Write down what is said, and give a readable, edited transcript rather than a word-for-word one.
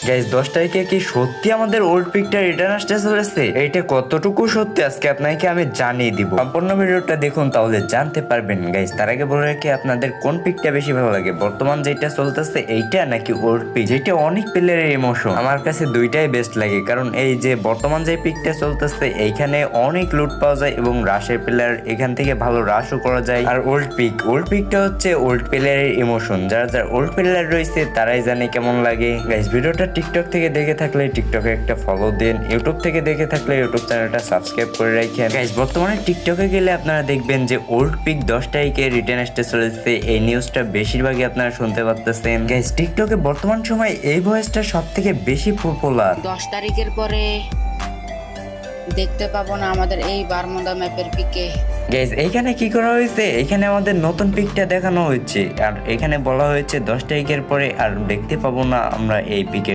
Guys 10 তারিখে কি সত্যি আমাদের ওল্ড পিকটা রিটার্ন আসতে চলেছে? এটা কতটুকু সত্যি আজকে আপনাকে আমি জানিয়ে দিব। সম্পূর্ণ ভিডিওটা দেখুন তাহলে জানতে পারবেন। গাইস তার আগে বলে রাখি, আপনাদের কোন পিকটা বেশি ভালো লাগে, বর্তমান যেটা চলতেছে এইটা নাকি ওল্ড পিক যেটা অনেক প্লেয়ারের ইমোশন? আমার কাছে দুইটাই বেস্ট লাগে, কারণ এই যে বর্তমান যে পিকটা চলতেছে এইখানে অনেক লুট পাওয়া যায় এবং রাশের প্লেয়ার এখান থেকে ভালো রাশও করা যায়। আর ওল্ড পিকটা হচ্ছে ওল্ড প্লেয়ারের ইমোশন, যারা ওল্ড প্লেয়ার রয়েছে তারাই জানে কেমন লাগে। গাইস ভিডিওটা টিকটক থেকে দেখে থাকলে টিকটকে একটা ফলো দেন, ইউটিউব থেকে দেখে থাকলে ইউটিউব চ্যানেলটা সাবস্ক্রাইব করে রাখেন। গাইস বর্তমানে টিকটকে গেলে আপনারা দেখবেন যে ওল্ড পিক 10 তারিখে রিটার্ন আসতে চলেছে। এই নিউজটা বেশিরভাগই আপনারা শুনতে পাচ্ছেন। গাইস টিকটকে বর্তমান সময় এই ভয়েসটা সব থেকে বেশি পপুলার। 10 তারিখের পরে দেখতে পাবো না আমাদের এই বারমুদা ম্যাপের পিকে। গাইস এইখানে কি করা হয়েছে, এখানে আমাদের নতুন পিকটা দেখানো হয়েছে আর এখানে বলা হয়েছে 10 তারিখের পরে আর দেখতে পাবো না আমরা এই পিকে।